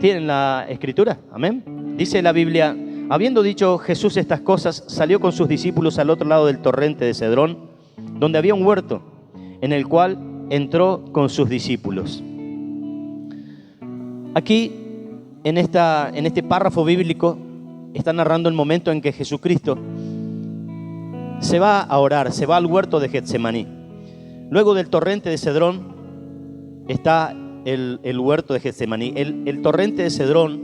¿Tienen la escritura? Amén. Dice la Biblia: habiendo dicho Jesús estas cosas, salió con sus discípulos al otro lado del torrente de Cedrón, donde había un huerto, en el cual entró con sus discípulos. Aquí, en este párrafo bíblico, está narrando el momento en que Jesucristo se va a orar, se va al huerto de Getsemaní. Luego del torrente de Cedrón está el huerto de Getsemaní. El torrente de Cedrón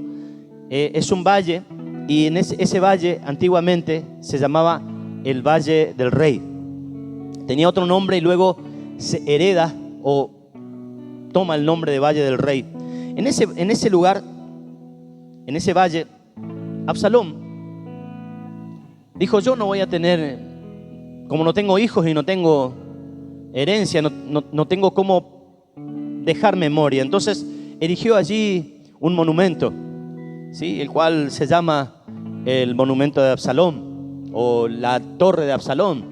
es un valle, y en ese valle antiguamente se llamaba el Valle del Rey. Tenía otro nombre y luego se hereda o toma el nombre de Valle del Rey. En ese lugar, en ese valle, Absalón dijo: yo no voy a tener, como no tengo hijos y no tengo herencia, no tengo cómo dejar memoria. Entonces erigió allí un monumento, ¿sí? El cual se llama el monumento de Absalón o la torre de Absalón,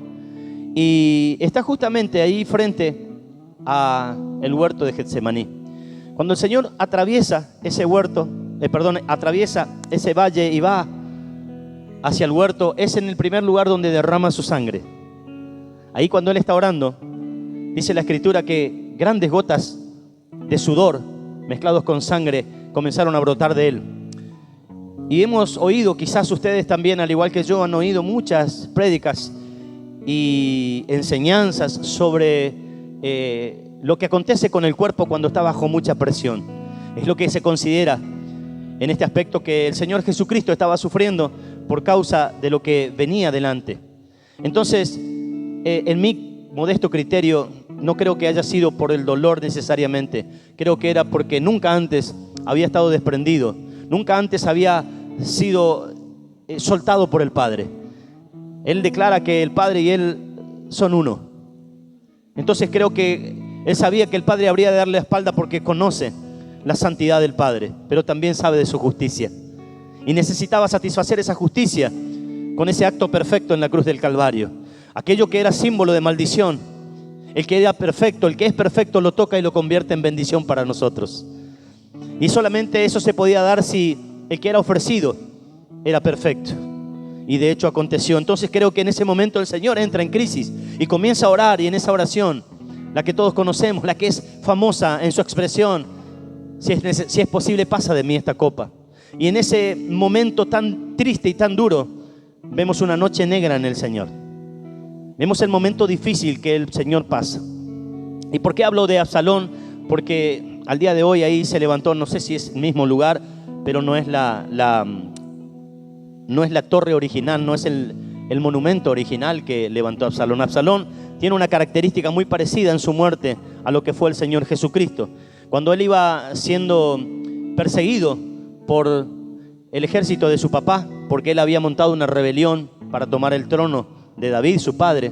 y está justamente ahí frente a el huerto de Getsemaní. Cuando el Señor atraviesa ese huerto, atraviesa ese valle y va hacia el huerto, es en el primer lugar donde derrama su sangre. Ahí, cuando Él está orando, dice la Escritura que grandes gotas de sudor mezclados con sangre comenzaron a brotar de Él. Y hemos oído, quizás ustedes también, al igual que yo, han oído muchas prédicas y enseñanzas sobre lo que acontece con el cuerpo cuando está bajo mucha presión. Es lo que se considera en este aspecto que el Señor Jesucristo estaba sufriendo por causa de lo que venía delante. Entonces, en mi modesto criterio, no creo que haya sido por el dolor necesariamente. Creo que era porque nunca antes había estado desprendido, nunca antes había sido soltado por el Padre. Él declara que el Padre y Él son uno. Entonces creo que Él sabía que el Padre habría de darle la espalda porque conoce la santidad del Padre, pero también sabe de su justicia. Y necesitaba satisfacer esa justicia con ese acto perfecto en la cruz del Calvario. Aquello que era símbolo de maldición, el que era perfecto, el que es perfecto, lo toca y lo convierte en bendición para nosotros. Y solamente eso se podía dar si el que era ofrecido era perfecto. Y de hecho aconteció. Entonces creo que en ese momento el Señor entra en crisis y comienza a orar, y en esa oración, la que todos conocemos, la que es famosa en su expresión: si es posible, pasa de mí esta copa. Y en ese momento tan triste y tan duro, vemos una noche negra en el Señor. Vemos el momento difícil que el Señor pasa. ¿Y por qué hablo de Absalón? Porque al día de hoy ahí se levantó, no sé si es el mismo lugar, pero no es la torre original, no es el monumento original que levantó Absalón. Absalón tiene una característica muy parecida en su muerte a lo que fue el Señor Jesucristo. Cuando él iba siendo perseguido por el ejército de su papá, porque él había montado una rebelión para tomar el trono de David, su padre,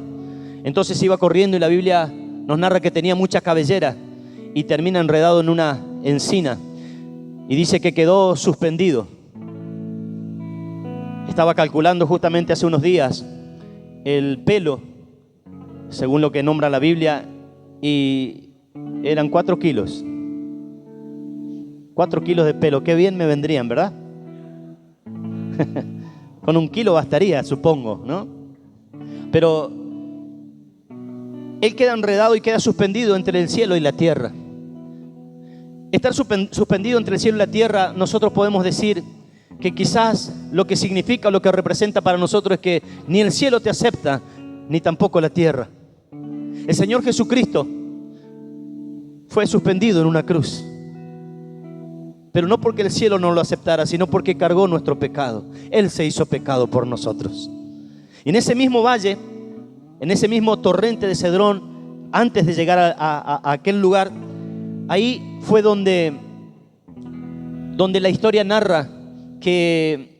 entonces iba corriendo, y la Biblia nos narra que tenía mucha cabellera y termina enredado en una encina, y dice que quedó suspendido. Estaba calculando justamente hace unos días el pelo, según lo que nombra la Biblia, y eran 4 kilos. 4 kilos de pelo, qué bien me vendrían, ¿verdad? Con 1 kilo bastaría, supongo, ¿no? Pero él queda enredado y queda suspendido entre el cielo y la tierra. Estar suspendido entre el cielo y la tierra, nosotros podemos decir que quizás lo que significa, lo que representa para nosotros, es que ni el cielo te acepta, ni tampoco la tierra. El Señor Jesucristo fue suspendido en una cruz, pero no porque el cielo no lo aceptara, sino porque cargó nuestro pecado. Él se hizo pecado por nosotros. Y en ese mismo valle, en ese mismo torrente de Cedrón, antes de llegar a aquel lugar, ahí fue donde la historia narra que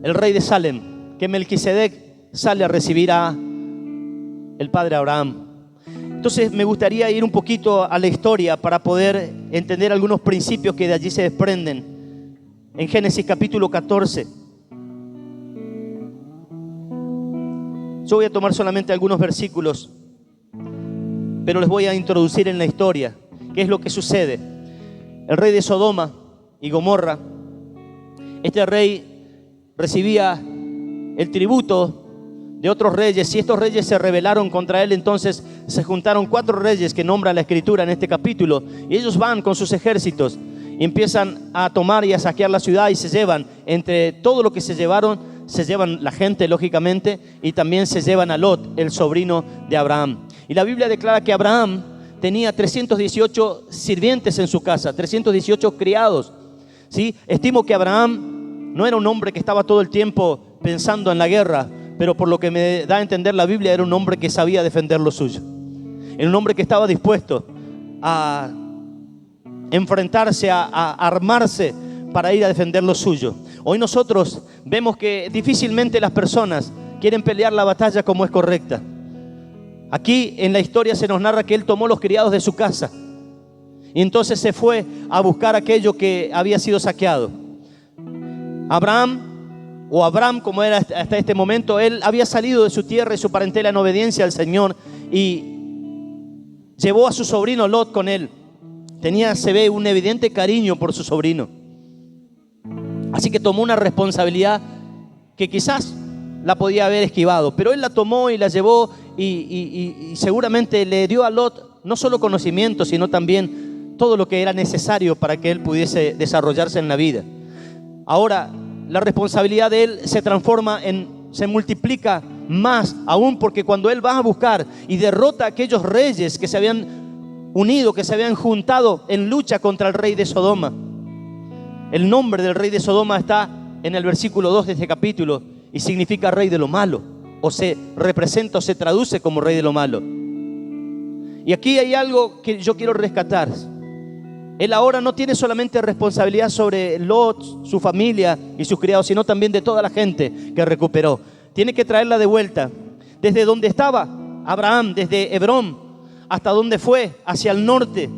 el rey de Salem, que Melquisedec, sale a recibir a el padre Abraham. Entonces me gustaría ir un poquito a la historia para poder entender algunos principios que de allí se desprenden. En Génesis capítulo 14. Yo voy a tomar solamente algunos versículos, pero les voy a introducir en la historia qué es lo que sucede. El rey de Sodoma y Gomorra, este rey recibía el tributo de otros reyes, y estos reyes se rebelaron contra él. Entonces se juntaron 4 reyes que nombra la Escritura en este capítulo, y ellos van con sus ejércitos y empiezan a tomar y a saquear la ciudad, y se llevan, entre todo lo que se llevaron, se llevan la gente, lógicamente, y también se llevan a Lot, el sobrino de Abraham. Y la Biblia declara que Abraham tenía 318 sirvientes en su casa, 318 criados, ¿sí? Estimo que Abraham no era un hombre que estaba todo el tiempo pensando en la guerra, pero por lo que me da a entender la Biblia, era un hombre que sabía defender lo suyo. Era un hombre que estaba dispuesto a enfrentarse, a armarse para ir a defender lo suyo. Hoy nosotros vemos que difícilmente las personas quieren pelear la batalla como es correcta. Aquí en la historia se nos narra que él tomó los criados de su casa y entonces se fue a buscar aquello que había sido saqueado. Abraham, como era hasta este momento, él había salido de su tierra y su parentela en obediencia al Señor y llevó a su sobrino Lot con él. Se ve un evidente cariño por su sobrino. Así que tomó una responsabilidad que quizás la podía haber esquivado, pero él la tomó y la llevó y seguramente le dio a Lot no solo conocimiento, sino también todo lo que era necesario para que él pudiese desarrollarse en la vida. Ahora, la responsabilidad de él se multiplica más aún, porque cuando él va a buscar y derrota a aquellos reyes que se habían unido, que se habían juntado en lucha contra el rey de Sodoma. El nombre del rey de Sodoma está en el versículo 2 de este capítulo y significa rey de lo malo, o se representa o se traduce como rey de lo malo. Y aquí hay algo que yo quiero rescatar. Él ahora no tiene solamente responsabilidad sobre Lot, su familia y sus criados, sino también de toda la gente que recuperó. Tiene que traerla de vuelta. Desde donde estaba Abraham, desde Hebrón, hasta donde fue, hacia el norte,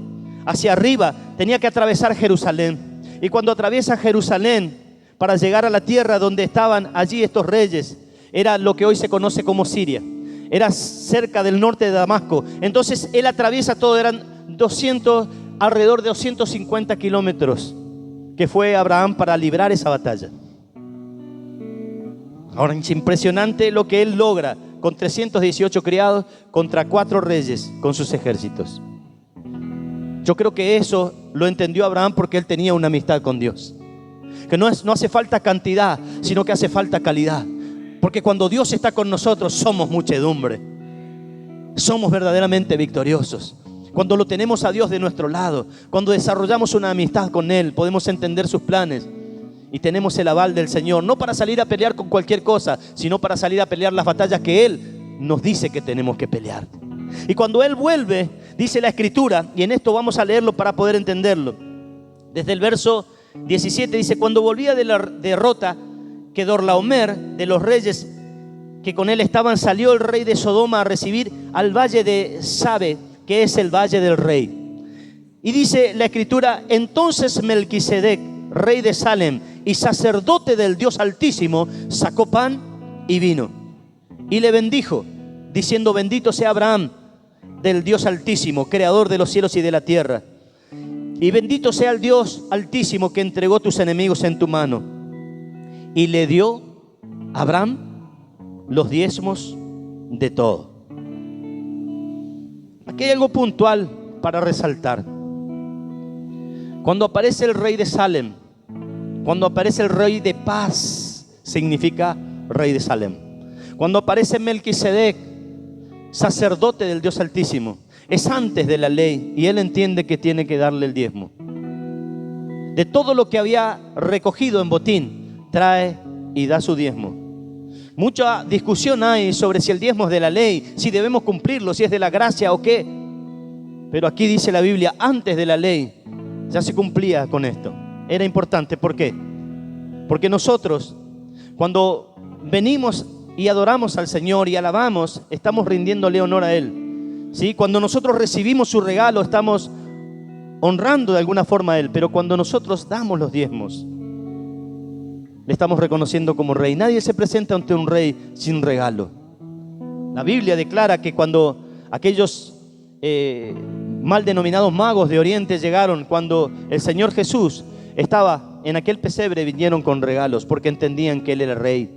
hacia arriba, tenía que atravesar Jerusalén. Y cuando atraviesa Jerusalén para llegar a la tierra donde estaban allí estos reyes, era lo que hoy se conoce como Siria. Era cerca del norte de Damasco. Entonces él atraviesa todo, eran alrededor de 250 kilómetros que fue Abraham para librar esa batalla. Ahora es impresionante lo que él logra con 318 criados contra 4 reyes con sus ejércitos. Yo creo que eso lo entendió Abraham porque él tenía una amistad con Dios. Que no hace falta cantidad, sino que hace falta calidad. Porque cuando Dios está con nosotros somos muchedumbre. Somos verdaderamente victoriosos. Cuando lo tenemos a Dios de nuestro lado, cuando desarrollamos una amistad con Él, podemos entender sus planes y tenemos el aval del Señor, no para salir a pelear con cualquier cosa, sino para salir a pelear las batallas que Él nos dice que tenemos que pelear. Y cuando Él vuelve, dice la Escritura, y en esto vamos a leerlo para poder entenderlo, desde el verso 17 dice: cuando volvía de la derrota, Kedorlaomer, de los reyes que con él estaban, salió el rey de Sodoma a recibir al valle de Sabe, que es el valle del rey. Y dice la Escritura: entonces Melquisedec, rey de Salem y sacerdote del Dios Altísimo, sacó pan y vino y le bendijo, diciendo: bendito sea Abraham del Dios Altísimo, creador de los cielos y de la tierra, y bendito sea el Dios Altísimo que entregó tus enemigos en tu mano. Y le dio a Abraham los diezmos de todo. Aquí hay algo puntual para resaltar. Cuando aparece el rey de Salem, cuando aparece el rey de paz, significa rey de Salem. Cuando aparece Melquisedec, sacerdote del Dios Altísimo, es antes de la ley y él entiende que tiene que darle el diezmo. De todo lo que había recogido en botín, trae y da su diezmo. Mucha discusión hay sobre si el diezmo es de la ley, si debemos cumplirlo, si es de la gracia o qué. Pero aquí dice la Biblia, antes de la ley ya se cumplía con esto. Era importante, ¿por qué? Porque nosotros, cuando venimos y adoramos al Señor y alabamos, estamos rindiéndole honor a Él, ¿sí? Cuando nosotros recibimos su regalo, estamos honrando de alguna forma a Él. Pero cuando nosotros damos los diezmos, le estamos reconociendo como rey. Nadie se presenta ante un rey sin regalo. La Biblia declara que cuando aquellos mal denominados magos de Oriente llegaron, cuando el Señor Jesús estaba en aquel pesebre, vinieron con regalos porque entendían que Él era el rey.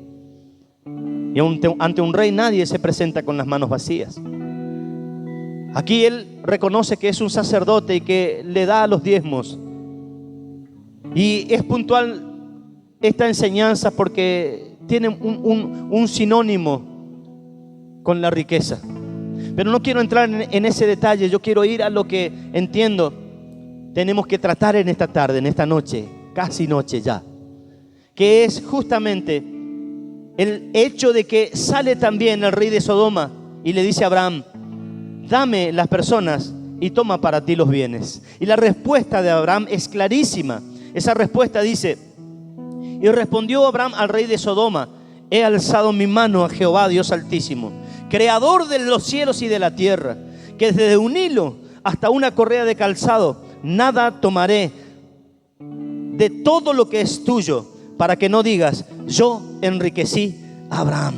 Y ante un rey nadie se presenta con las manos vacías. Aquí Él reconoce que es un sacerdote y que le da los diezmos. Y es puntual esta enseñanza porque tiene un sinónimo con la riqueza. Pero no quiero entrar en ese detalle. Yo quiero ir a lo que entiendo tenemos que tratar en esta tarde, en esta noche, casi noche ya, que es justamente el hecho de que sale también el rey de Sodoma y le dice a Abraham: dame las personas y toma para ti los bienes. Y la respuesta de Abraham es clarísima. Esa respuesta dice: y respondió Abraham al rey de Sodoma: he alzado mi mano a Jehová, Dios Altísimo, creador de los cielos y de la tierra, que desde un hilo hasta una correa de calzado nada tomaré de todo lo que es tuyo, para que no digas: yo enriquecí a Abraham,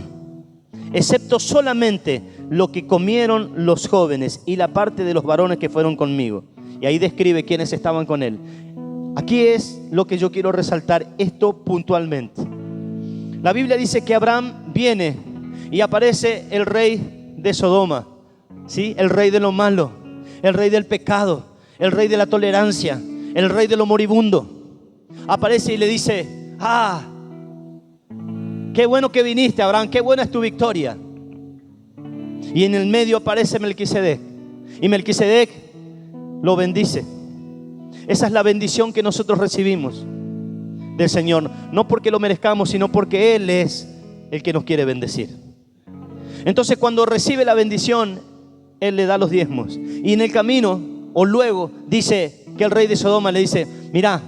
excepto solamente lo que comieron los jóvenes y la parte de los varones que fueron conmigo. Y ahí describe quiénes estaban con él. Aquí es lo que yo quiero resaltar, esto puntualmente. La Biblia dice que Abraham viene y aparece el rey de Sodoma, ¿sí? El rey de lo malo, el rey del pecado, el rey de la tolerancia, el rey de lo moribundo. Aparece y le dice: qué bueno que viniste, Abraham, qué buena es tu victoria. Y en el medio aparece Melquisedec, y Melquisedec lo bendice. Esa es la bendición que nosotros recibimos del Señor, no porque lo merezcamos, sino porque Él es el que nos quiere bendecir. Entonces, cuando recibe la bendición, Él le da los diezmos. Y en el camino, o luego, dice que el rey de Sodoma le dice: mira,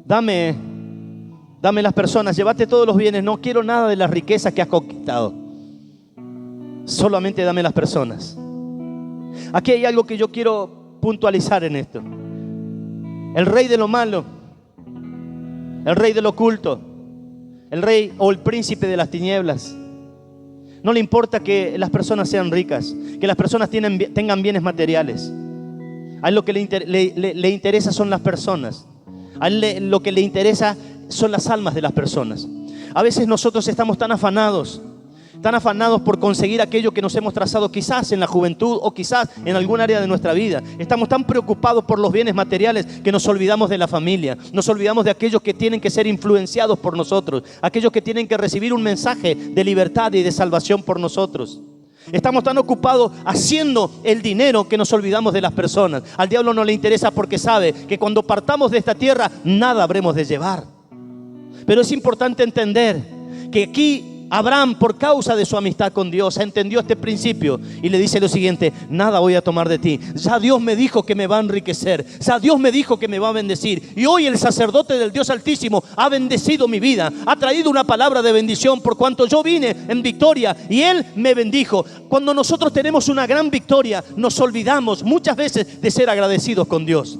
dame las personas, llévate todos los bienes, no quiero nada de las riquezas que has conquistado, solamente dame las personas. Aquí hay algo que yo quiero puntualizar en esto. El rey de lo malo, el rey de lo oculto, el rey o el príncipe de las tinieblas, no le importa que las personas sean ricas, que las personas tengan bienes materiales. A él lo que le interesa son las personas. A él lo que le interesa son las almas de las personas. A veces nosotros estamos tan afanados por conseguir aquello que nos hemos trazado, quizás en la juventud o quizás en algún área de nuestra vida. Estamos tan preocupados por los bienes materiales que nos olvidamos de la familia, nos olvidamos de aquellos que tienen que ser influenciados por nosotros, aquellos que tienen que recibir un mensaje de libertad y de salvación por nosotros. Estamos tan ocupados haciendo el dinero que nos olvidamos de las personas. Al diablo no le interesa porque sabe que cuando partamos de esta tierra nada habremos de llevar. Pero es importante entender que aquí Abraham, por causa de su amistad con Dios, entendió este principio y le dice lo siguiente: nada voy a tomar de ti. Ya Dios me dijo que me va a enriquecer. Ya Dios me dijo que me va a bendecir. Y hoy el sacerdote del Dios Altísimo ha bendecido mi vida. Ha traído una palabra de bendición por cuanto yo vine en victoria y Él me bendijo. Cuando nosotros tenemos una gran victoria, nos olvidamos muchas veces de ser agradecidos con Dios.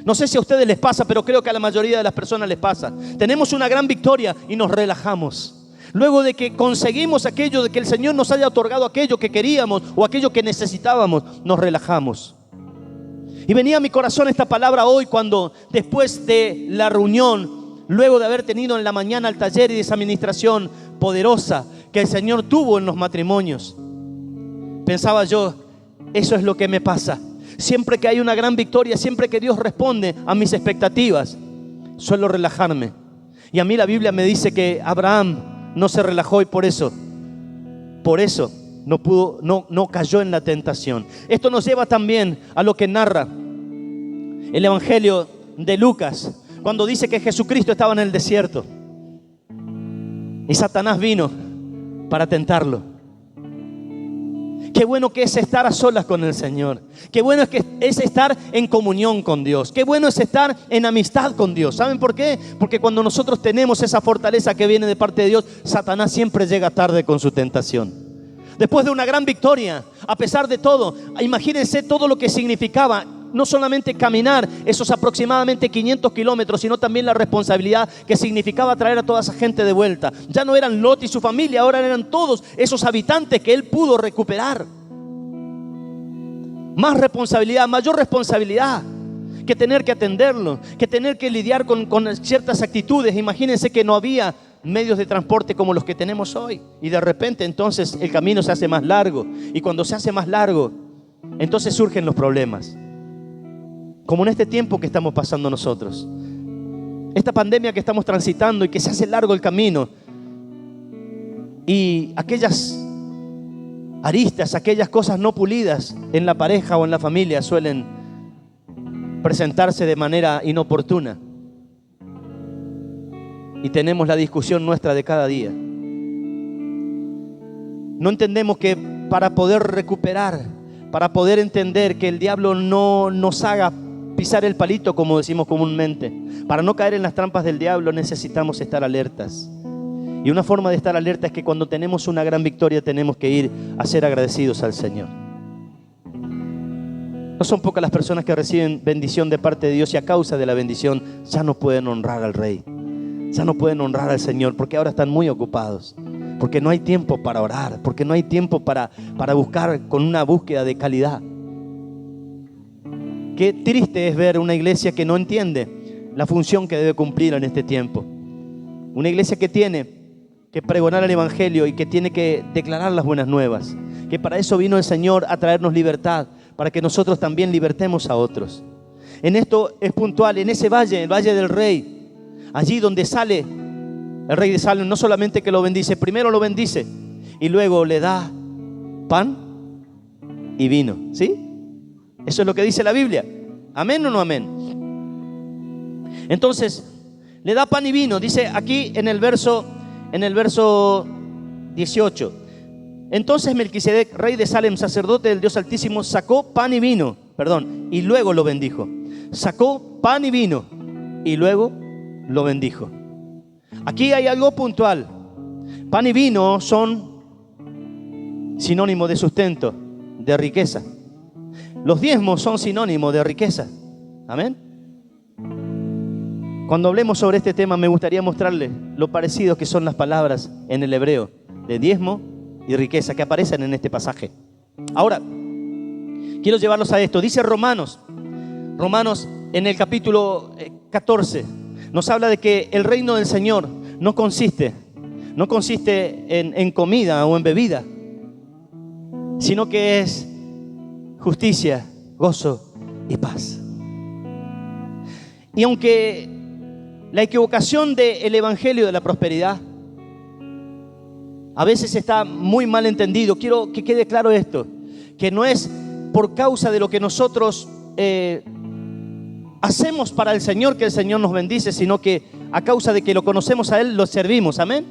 No sé si a ustedes les pasa, pero creo que a la mayoría de las personas les pasa. Tenemos una gran victoria y nos relajamos. Luego de que conseguimos aquello, de que el Señor nos haya otorgado aquello que queríamos o aquello que necesitábamos, nos relajamos. Y venía a mi corazón esta palabra hoy cuando después de la reunión, luego de haber tenido en la mañana el taller y esa administración poderosa que el Señor tuvo en los matrimonios, pensaba yo: eso es lo que me pasa. Siempre que hay una gran victoria, siempre que Dios responde a mis expectativas, suelo relajarme. Y a mí la Biblia me dice que Abraham no se relajó y por eso no cayó en la tentación. Esto nos lleva también a lo que narra el Evangelio de Lucas, cuando dice que Jesucristo estaba en el desierto y Satanás vino para tentarlo. Qué bueno que es estar a solas con el Señor. Qué bueno es estar en comunión con Dios. Qué bueno es estar en amistad con Dios. ¿Saben por qué? Porque cuando nosotros tenemos esa fortaleza que viene de parte de Dios, Satanás siempre llega tarde con su tentación. Después de una gran victoria, a pesar de todo, imagínense todo lo que significaba no solamente caminar esos aproximadamente 500 kilómetros, sino también la responsabilidad que significaba traer a toda esa gente de vuelta. Ya no eran Lot y su familia, ahora eran todos esos habitantes que él pudo recuperar. Más responsabilidad, mayor responsabilidad. que tener que atenderlo, que tener que lidiar con ciertas actitudes. Imagínense que no había medios de transporte como los que tenemos hoy. Y de repente entonces el camino se hace más largo. Y cuando se hace más largo, entonces surgen los problemas. Como en este tiempo que estamos pasando nosotros. Esta pandemia que estamos transitando y que se hace largo el camino. Y aquellas aristas, aquellas cosas no pulidas en la pareja o en la familia suelen presentarse de manera inoportuna. Y tenemos la discusión nuestra de cada día. No entendemos que para poder recuperar, para poder entender que el diablo no nos haga pisar el palito, como decimos comúnmente, para no caer en las trampas del diablo, necesitamos estar alertas. Y una forma de estar alerta es que cuando tenemos una gran victoria tenemos que ir a ser agradecidos al Señor. No son pocas las personas que reciben bendición de parte de Dios y a causa de la bendición ya no pueden honrar al Rey. Ya no pueden honrar al Señor porque ahora están muy ocupados. Porque no hay tiempo para orar. Porque no hay tiempo para buscar con una búsqueda de calidad. Qué triste es ver una iglesia que no entiende la función que debe cumplir en este tiempo. Una iglesia que tiene que pregonar el Evangelio y que tiene que declarar las buenas nuevas. Que para eso vino el Señor a traernos libertad, para que nosotros también libertemos a otros. En esto es puntual, en ese valle, el Valle del Rey, allí donde sale el rey de Salem, no solamente que lo bendice, primero lo bendice y luego le da pan y vino, ¿sí? Eso es lo que dice la Biblia. ¿Amén o no amén? Entonces, le da pan y vino, dice aquí en el verso 18. Entonces Melquisedec, rey de Salem, sacerdote del Dios Altísimo, sacó pan y vino, y luego lo bendijo. Sacó pan y vino y luego lo bendijo. Aquí hay algo puntual. Pan y vino son sinónimo de sustento, de riqueza. Los diezmos son sinónimo de riqueza. Amén. Cuando hablemos sobre este tema me gustaría mostrarles lo parecido que son las palabras en el hebreo de diezmo y riqueza que aparecen en este pasaje. Ahora, quiero llevarlos a esto. Dice Romanos en el capítulo 14, nos habla de que el reino del Señor no consiste en comida o en bebida, sino que es justicia, gozo y paz. Y aunque la equivocación del evangelio de la prosperidad a veces está muy mal entendido, quiero que quede claro esto, que no es por causa de lo que nosotros hacemos para el Señor que el Señor nos bendice, sino que a causa de que lo conocemos a Él, lo servimos, amén.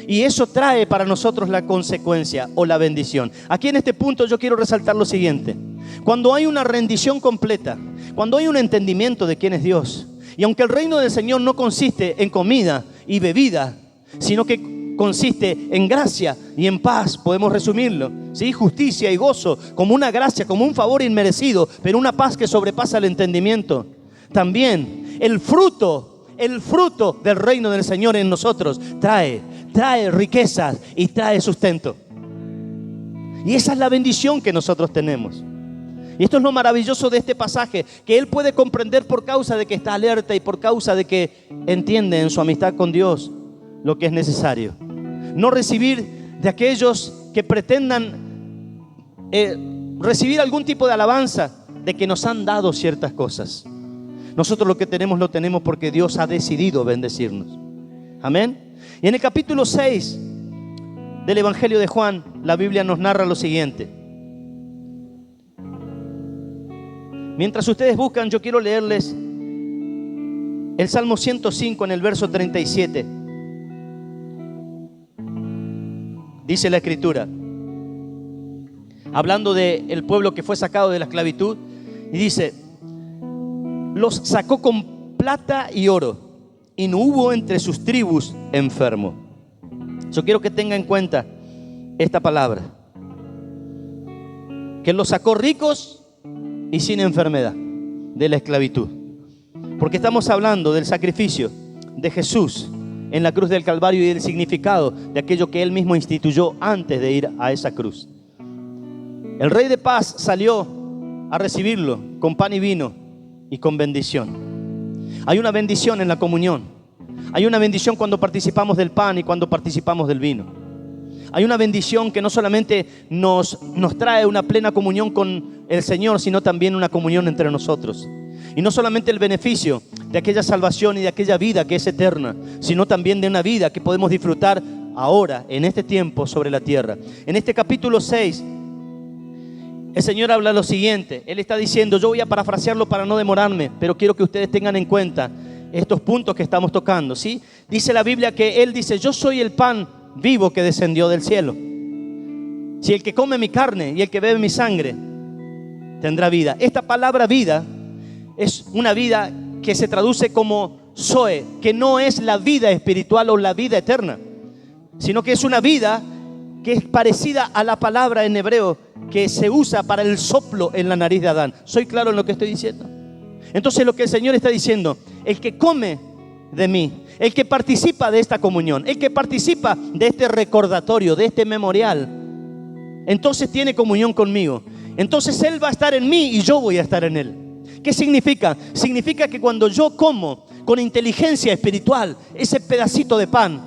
Y eso trae para nosotros la consecuencia o la bendición. Aquí en este punto yo quiero resaltar lo siguiente: cuando hay una rendición completa, cuando hay un entendimiento de quién es Dios, y aunque el reino del Señor no consiste en comida y bebida, sino que consiste en gracia y en paz, podemos resumirlo, ¿sí? Justicia y gozo, como una gracia, como un favor inmerecido, pero una paz que sobrepasa el entendimiento. También el fruto del reino del Señor en nosotros trae riquezas y trae sustento. Y esa es la bendición que nosotros tenemos. Y esto es lo maravilloso de este pasaje, que él puede comprender por causa de que está alerta y por causa de que entiende en su amistad con Dios lo que es necesario. No recibir de aquellos que pretendan recibir algún tipo de alabanza de que nos han dado ciertas cosas. Nosotros lo que tenemos lo tenemos porque Dios ha decidido bendecirnos. Amén. Y en el capítulo 6 del Evangelio de Juan, la Biblia nos narra lo siguiente. Mientras ustedes buscan, yo quiero leerles el Salmo 105 en el verso 37. Dice la Escritura, hablando del pueblo que fue sacado de la esclavitud, y dice: los sacó con plata y oro, y no hubo entre sus tribus enfermo. Yo quiero que tenga en cuenta esta palabra, que los sacó ricos y sin enfermedad de la esclavitud, porque estamos hablando del sacrificio de Jesús en la cruz del Calvario y del significado de aquello que Él mismo instituyó antes de ir a esa cruz. El Rey de Paz salió a recibirlo con pan y vino y con bendición. Hay una bendición en la comunión. Hay una bendición cuando participamos del pan y cuando participamos del vino. Hay una bendición que no solamente nos trae una plena comunión con el Señor, sino también una comunión entre nosotros. Y no solamente el beneficio de aquella salvación y de aquella vida que es eterna, sino también de una vida que podemos disfrutar ahora, en este tiempo, sobre la tierra. En este capítulo 6, el Señor habla lo siguiente. Él está diciendo, yo voy a parafrasearlo para no demorarme, pero quiero que ustedes tengan en cuenta estos puntos que estamos tocando, ¿sí? Dice la Biblia que Él dice, yo soy el pan vivo que descendió del cielo. Si el que come mi carne y el que bebe mi sangre tendrá vida. Esta palabra vida es una vida que se traduce como Zoe, que no es la vida espiritual o la vida eterna, sino que es una vida que es parecida a la palabra en hebreo que se usa para el soplo en la nariz de Adán. ¿Soy claro en lo que estoy diciendo? Entonces lo que el Señor está diciendo, el que come de mí, el que participa de esta comunión, el que participa de este recordatorio, de este memorial, entonces tiene comunión conmigo. Entonces Él va a estar en mí y yo voy a estar en Él. ¿Qué significa? Significa que cuando yo como con inteligencia espiritual ese pedacito de pan,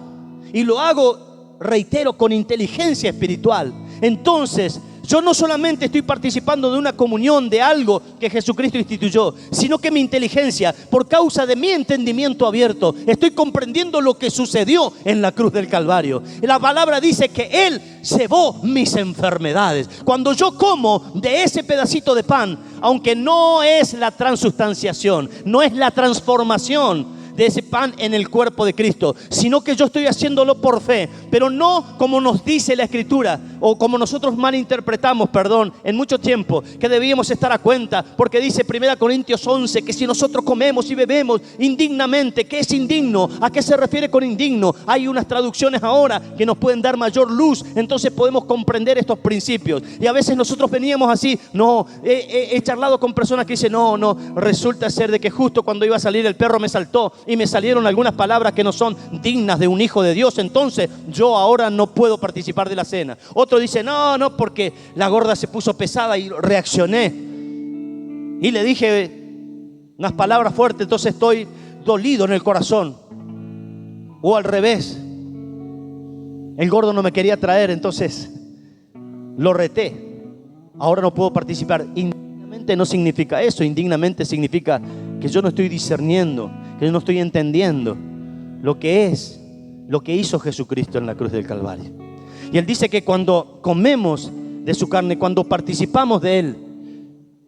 y lo hago, reitero, con inteligencia espiritual, entonces yo no solamente estoy participando de una comunión, de algo que Jesucristo instituyó, sino que mi inteligencia, por causa de mi entendimiento abierto, estoy comprendiendo lo que sucedió en la cruz del Calvario. La palabra dice que Él llevó mis enfermedades. Cuando yo como de ese pedacito de pan, aunque no es la transustanciación, no es la transformación de ese pan en el cuerpo de Cristo, sino que yo estoy haciéndolo por fe, pero no como nos dice la Escritura o como nosotros malinterpretamos, en mucho tiempo, que debíamos estar a cuenta, porque dice 1 Corintios 11 que si nosotros comemos y bebemos indignamente, ¿qué es indigno? ¿A qué se refiere con indigno? Hay unas traducciones ahora que nos pueden dar mayor luz, entonces podemos comprender estos principios. Y a veces nosotros veníamos así, he charlado con personas que dicen, resulta ser de que justo cuando iba a salir el perro me saltó y me salieron algunas palabras que no son dignas de un hijo de Dios, entonces yo ahora no puedo participar de la cena. Otro dice, no, porque la gorda se puso pesada y reaccioné y le dije unas palabras fuertes, entonces estoy dolido en el corazón. O al revés, el gordo no me quería traer, entonces lo reté, ahora no puedo participar. Indignamente no significa eso. Indignamente significa que yo no estoy discerniendo, que yo no estoy entendiendo lo que hizo Jesucristo en la cruz del Calvario. Y Él dice que cuando comemos de su carne, cuando participamos de Él,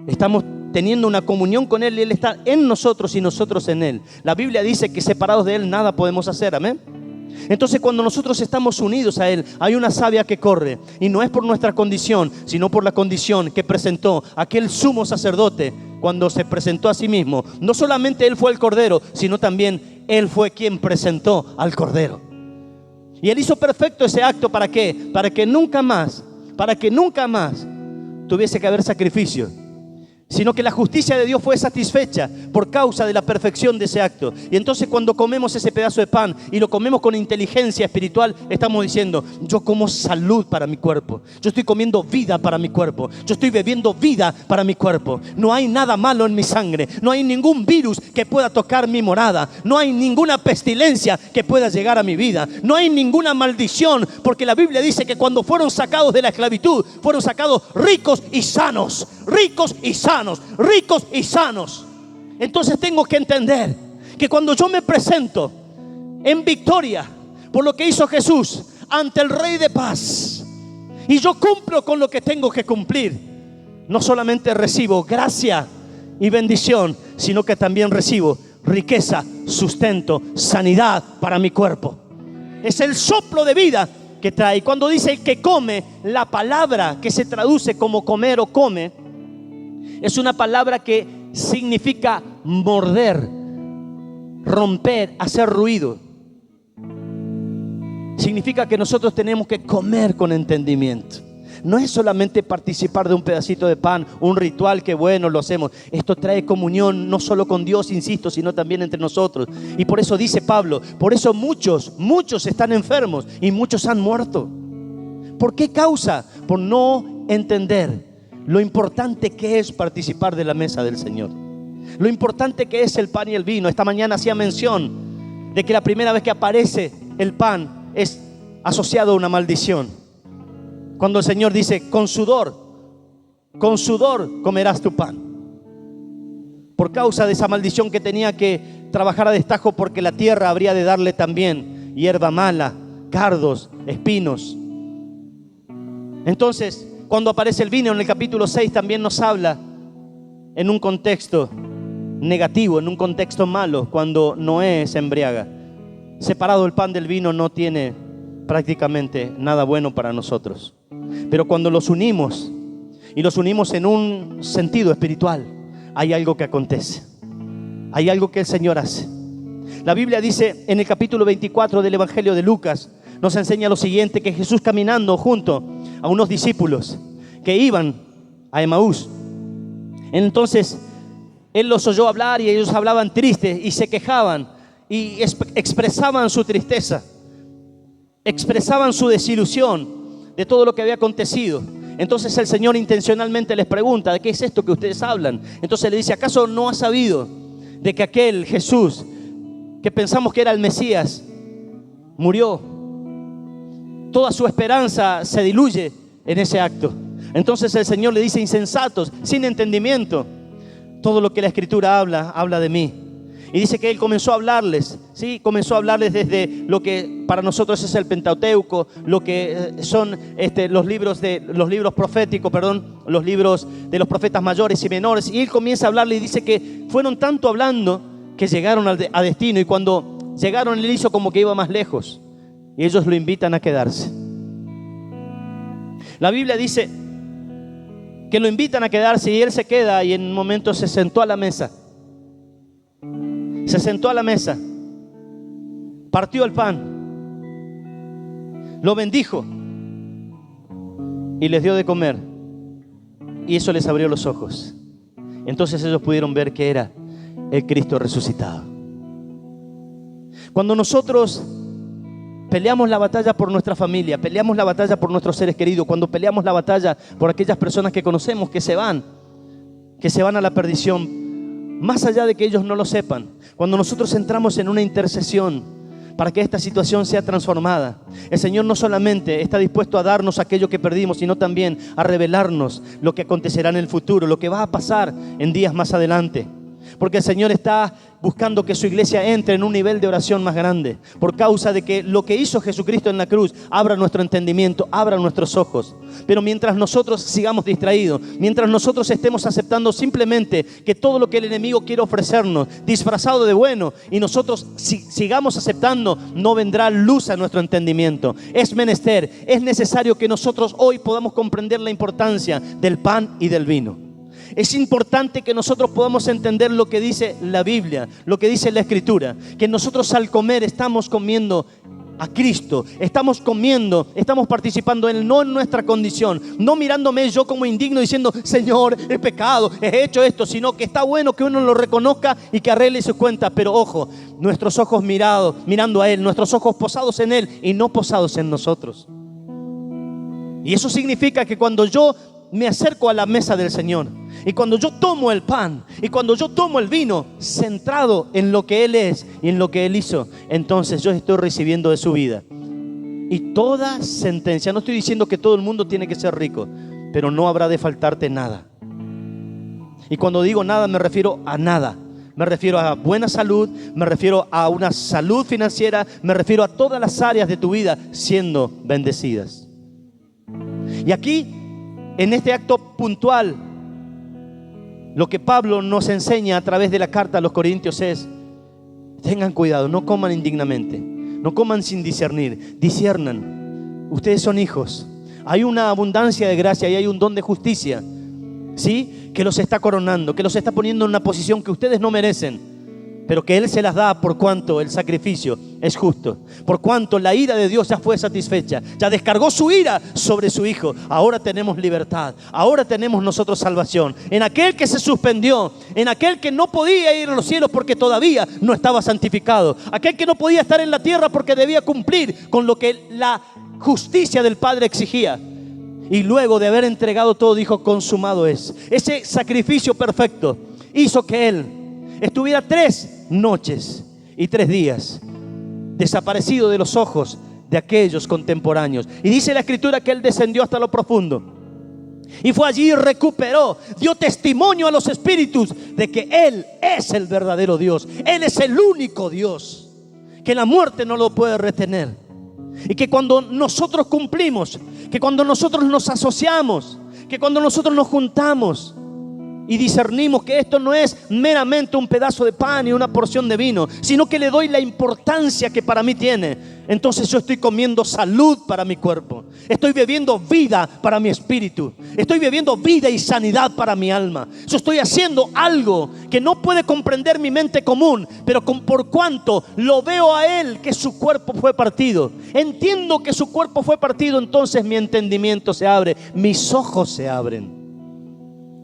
estamos teniendo una comunión con Él y Él está en nosotros y nosotros en Él. La Biblia dice que separados de Él nada podemos hacer, amén. Entonces cuando nosotros estamos unidos a Él, hay una savia que corre, y no es por nuestra condición, sino por la condición que presentó aquel sumo sacerdote cuando se presentó a sí mismo. No solamente Él fue el Cordero, sino también Él fue quien presentó al Cordero. Y Él hizo perfecto ese acto. ¿Para qué? Para que nunca más tuviese que haber sacrificio, sino que la justicia de Dios fue satisfecha por causa de la perfección de ese acto. Y entonces cuando comemos ese pedazo de pan y lo comemos con inteligencia espiritual, estamos diciendo, yo como salud para mi cuerpo, yo estoy comiendo vida para mi cuerpo, yo estoy bebiendo vida para mi cuerpo. No hay nada malo en mi sangre, no hay ningún virus que pueda tocar mi morada, no hay ninguna pestilencia que pueda llegar a mi vida, no hay ninguna maldición, porque la Biblia dice que cuando fueron sacados de la esclavitud, fueron sacados ricos y sanos, ricos y sanos, ricos y sanos. Entonces tengo que entender que cuando yo me presento en victoria por lo que hizo Jesús ante el Rey de Paz, y yo cumplo con lo que tengo que cumplir, no solamente recibo gracia y bendición, sino que también recibo riqueza, sustento, sanidad para mi cuerpo. Es el soplo de vida que trae. Cuando dice el que come, la palabra que se traduce como comer o come es una palabra que significa morder, romper, hacer ruido. Significa que nosotros tenemos que comer con entendimiento. No es solamente participar de un pedacito de pan, un ritual que bueno, lo hacemos. Esto trae comunión no solo con Dios, insisto, sino también entre nosotros. Y por eso dice Pablo, por eso muchos están enfermos y muchos han muerto. ¿Por qué causa? Por no entender lo importante que es participar de la mesa del Señor. Lo importante que es el pan y el vino. Esta mañana hacía mención de que la primera vez que aparece el pan es asociado a una maldición. Cuando el Señor dice, con sudor comerás tu pan. Por causa de esa maldición que tenía que trabajar a destajo, porque la tierra habría de darle también hierba mala, cardos, espinos. Entonces, cuando aparece el vino en el capítulo 6, también nos habla en un contexto negativo, en un contexto malo, cuando Noé se embriaga. Separado el pan del vino no tiene prácticamente nada bueno para nosotros. Pero cuando los unimos, y los unimos en un sentido espiritual, hay algo que acontece. Hay algo que el Señor hace. La Biblia dice en el capítulo 24 del Evangelio de Lucas, nos enseña lo siguiente, que Jesús, caminando junto a unos discípulos que iban a Emaús, entonces Él los oyó hablar y ellos hablaban tristes y se quejaban y expresaban su tristeza, expresaban su desilusión de todo lo que había acontecido. Entonces el Señor intencionalmente les pregunta, ¿de qué es esto que ustedes hablan? Entonces le dice, ¿acaso no has sabido de que aquel Jesús que pensamos que era el Mesías murió? Toda su esperanza se diluye en ese acto. Entonces el Señor le dice, insensatos, sin entendimiento, todo lo que la Escritura habla de mí. Y dice que Él comenzó a hablarles, ¿sí? Comenzó a hablarles desde lo que para nosotros es el Pentateuco, lo que son los libros proféticos, los libros de los profetas mayores y menores. Y Él comienza a hablarle y dice que fueron tanto hablando que llegaron a destino. Y cuando llegaron, Él hizo como que iba más lejos. Y ellos lo invitan a quedarse. La Biblia dice que lo invitan a quedarse y Él se queda y en un momento se sentó a la mesa. Se sentó a la mesa, partió el pan, lo bendijo y les dio de comer. Y eso les abrió los ojos. Entonces ellos pudieron ver que era el Cristo resucitado. Cuando nosotros peleamos la batalla por nuestra familia, peleamos la batalla por nuestros seres queridos, cuando peleamos la batalla por aquellas personas que conocemos que se van a la perdición, más allá de que ellos no lo sepan, cuando nosotros entramos en una intercesión para que esta situación sea transformada, el Señor no solamente está dispuesto a darnos aquello que perdimos, sino también a revelarnos lo que acontecerá en el futuro, lo que va a pasar en días más adelante. Porque el Señor está buscando que su iglesia entre en un nivel de oración más grande, por causa de que lo que hizo Jesucristo en la cruz abra nuestro entendimiento, abra nuestros ojos. Pero mientras nosotros sigamos distraídos, mientras nosotros estemos aceptando simplemente que todo lo que el enemigo quiere ofrecernos, disfrazado de bueno, y nosotros sigamos aceptando, no vendrá luz a nuestro entendimiento. Es menester, es necesario que nosotros hoy podamos comprender la importancia del pan y del vino. Es importante que nosotros podamos entender lo que dice la Biblia, lo que dice la Escritura, que nosotros al comer estamos comiendo a Cristo, estamos participando en Él, no en nuestra condición, no mirándome yo como indigno diciendo, Señor, he pecado, he hecho esto, sino que está bueno que uno lo reconozca y que arregle sus cuentas. Pero ojo, nuestros ojos mirando a Él, nuestros ojos posados en Él y no posados en nosotros. Y eso significa que cuando yo me acerco a la mesa del Señor, y cuando yo tomo el pan, y cuando yo tomo el vino, centrado en lo que Él es y en lo que Él hizo, entonces yo estoy recibiendo de su vida. Y toda sentencia, no estoy diciendo que todo el mundo tiene que ser rico, pero no habrá de faltarte nada. Y cuando digo nada, me refiero a nada. Me refiero a buena salud, me refiero a una salud financiera, me refiero a todas las áreas de tu vida siendo bendecidas. Y aquí, en este acto puntual, lo que Pablo nos enseña a través de la carta a los Corintios es: tengan cuidado, no coman indignamente, no coman sin discernir, disciernan. Ustedes son hijos, hay una abundancia de gracia y hay un don de justicia, ¿sí? Que los está coronando, que los está poniendo en una posición que ustedes no merecen, pero que Él se las da por cuanto el sacrificio es justo, por cuanto la ira de Dios ya fue satisfecha, ya descargó su ira sobre su Hijo. Ahora tenemos libertad, ahora tenemos nosotros salvación. En aquel que se suspendió, en aquel que no podía ir a los cielos porque todavía no estaba santificado, aquel que no podía estar en la tierra porque debía cumplir con lo que la justicia del Padre exigía. Y luego de haber entregado todo, dijo: consumado es. Ese sacrificio perfecto, hizo que él estuviera 3 noches y 3 días desaparecido de los ojos de aquellos contemporáneos. Y dice la Escritura que él descendió hasta lo profundo y fue allí y recuperó, dio testimonio a los espíritus de que él es el verdadero Dios. Él es el único Dios, que la muerte no lo puede retener. Y que cuando nosotros cumplimos, que cuando nosotros nos asociamos, que cuando nosotros nos juntamos y discernimos que esto no es meramente un pedazo de pan y una porción de vino, sino que le doy la importancia que para mí tiene, entonces yo estoy comiendo salud para mi cuerpo, estoy bebiendo vida para mi espíritu, estoy bebiendo vida y sanidad para mi alma. Yo estoy haciendo algo que no puede comprender mi mente común, pero por cuanto lo veo a él, que su cuerpo fue partido, entiendo que su cuerpo fue partido, entonces mi entendimiento se abre, mis ojos se abren.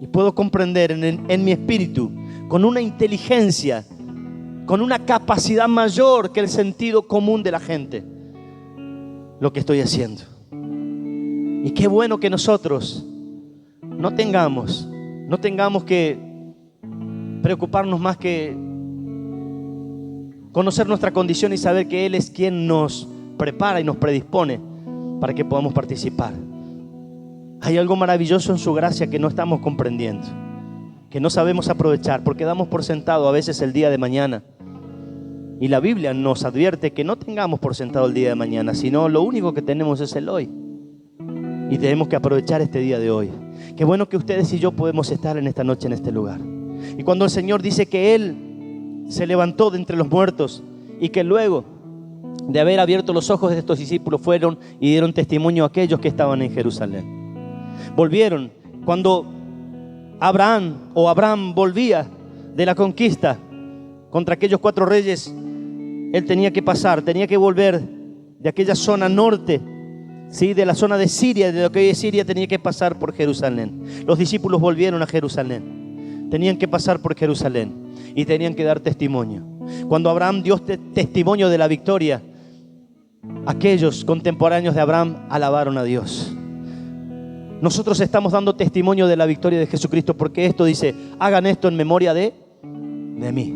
Y puedo comprender en mi espíritu, con una inteligencia, con una capacidad mayor que el sentido común de la gente, lo que estoy haciendo. Y qué bueno que nosotros no tengamos que preocuparnos más que conocer nuestra condición y saber que Él es quien nos prepara y nos predispone para que podamos participar. Hay algo maravilloso en su gracia que no estamos comprendiendo, que no sabemos aprovechar, porque damos por sentado a veces el día de mañana. Y la Biblia nos advierte que no tengamos por sentado el día de mañana, sino lo único que tenemos es el hoy. Y tenemos que aprovechar este día de hoy. Qué bueno que ustedes y yo podemos estar en esta noche en este lugar. Y cuando el Señor dice que Él se levantó de entre los muertos y que luego de haber abierto los ojos de estos discípulos fueron y dieron testimonio a aquellos que estaban en Jerusalén. Volvieron. Cuando Abraham volvía de la conquista contra aquellos 4 reyes, él tenía que volver de aquella zona norte, ¿sí? De la zona de Siria, de lo que hoy es Siria, tenía que pasar por Jerusalén. Los discípulos volvieron a Jerusalén, tenían que pasar por Jerusalén y tenían que dar testimonio. Cuando Abraham dio testimonio de la victoria, aquellos contemporáneos de Abraham alabaron a Dios. Nosotros estamos dando testimonio de la victoria de Jesucristo, porque esto dice: hagan esto en memoria de mí.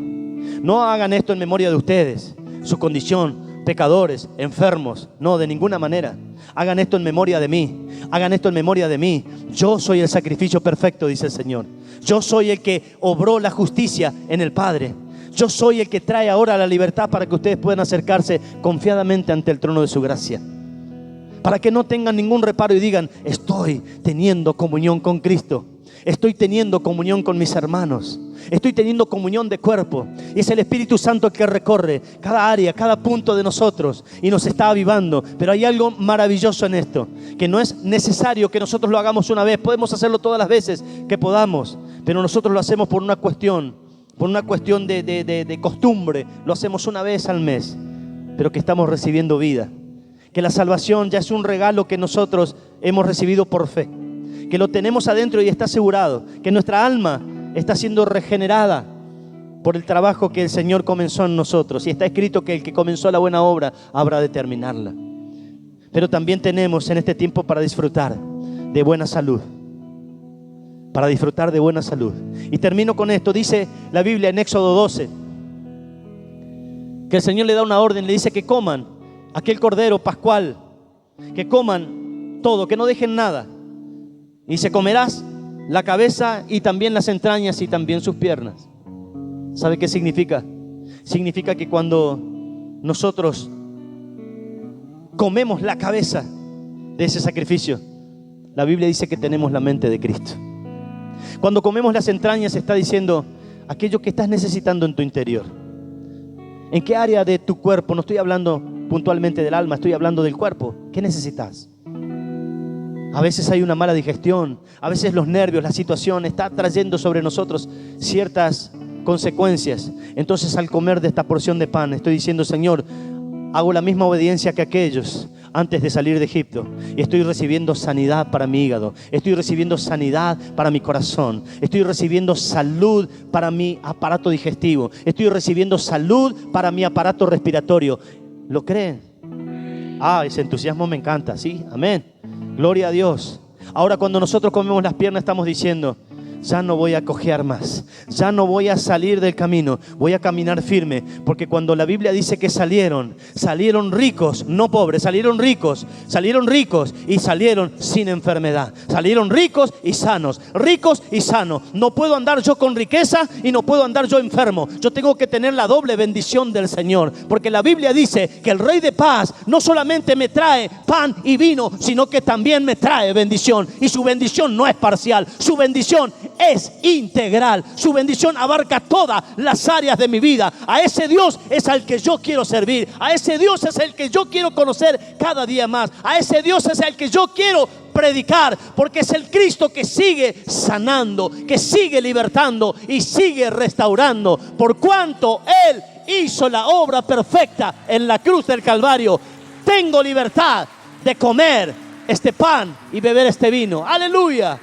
No hagan esto en memoria de ustedes, su condición, pecadores, enfermos. No, de ninguna manera. Hagan esto en memoria de mí. Hagan esto en memoria de mí. Yo soy el sacrificio perfecto, dice el Señor. Yo soy el que obró la justicia en el Padre. Yo soy el que trae ahora la libertad para que ustedes puedan acercarse confiadamente ante el trono de su gracia. Para que no tengan ningún reparo y digan: estoy teniendo comunión con Cristo, estoy teniendo comunión con mis hermanos, estoy teniendo comunión de cuerpo. Y es el Espíritu Santo el que recorre cada área, cada punto de nosotros y nos está avivando. Pero hay algo maravilloso en esto, que no es necesario que nosotros lo hagamos una vez. Podemos hacerlo todas las veces que podamos, pero nosotros lo hacemos por una cuestión de costumbre. Lo hacemos una vez al mes, pero que estamos recibiendo vida. Que la salvación ya es un regalo que nosotros hemos recibido por fe, que lo tenemos adentro y está asegurado, que nuestra alma está siendo regenerada por el trabajo que el Señor comenzó en nosotros. Y está escrito que el que comenzó la buena obra habrá de terminarla. Pero también tenemos en este tiempo para disfrutar de buena salud. Para disfrutar de buena salud. Y termino con esto. Dice la Biblia en Éxodo 12 que el Señor le da una orden, le dice que coman aquel cordero pascual, que coman todo, que no dejen nada. Y se comerás la cabeza y también las entrañas y también sus piernas. ¿Sabe qué significa? Significa que cuando nosotros comemos la cabeza de ese sacrificio, la Biblia dice que tenemos la mente de Cristo. Cuando comemos las entrañas, está diciendo aquello que estás necesitando en tu interior. ¿En qué área de tu cuerpo? No estoy hablando puntualmente del alma, estoy hablando del cuerpo. ¿Qué necesitas? A veces hay una mala digestión, a veces los nervios, la situación está trayendo sobre nosotros ciertas consecuencias. Entonces, al comer de esta porción de pan, estoy diciendo: Señor, hago la misma obediencia que aquellos antes de salir de Egipto, y estoy recibiendo sanidad para mi hígado, estoy recibiendo sanidad para mi corazón, estoy recibiendo salud para mi aparato digestivo, estoy recibiendo salud para mi aparato respiratorio. ¿Lo creen? Ese entusiasmo me encanta, ¿sí? Amén. Gloria a Dios. Ahora, cuando nosotros comemos las piernas, estamos diciendo: ya no voy a cojear más, ya no voy a salir del camino, voy a caminar firme. Porque cuando la Biblia dice que salieron ricos, no pobres, salieron ricos y salieron sin enfermedad. Salieron ricos y sanos. No puedo andar yo con riqueza y no puedo andar yo enfermo. Yo tengo que tener la doble bendición del Señor, porque la Biblia dice que el Rey de Paz no solamente me trae pan y vino, sino que también me trae bendición. Y su bendición no es parcial, su bendición es integral. Su bendición abarca todas las áreas de mi vida. A ese Dios es al que yo quiero servir. A ese Dios es el que yo quiero conocer cada día más. A ese Dios es el que yo quiero predicar, porque es el Cristo que sigue sanando, que sigue libertando y sigue restaurando. Por cuanto Él hizo la obra perfecta en la cruz del Calvario, tengo libertad de comer este pan y beber este vino. Aleluya.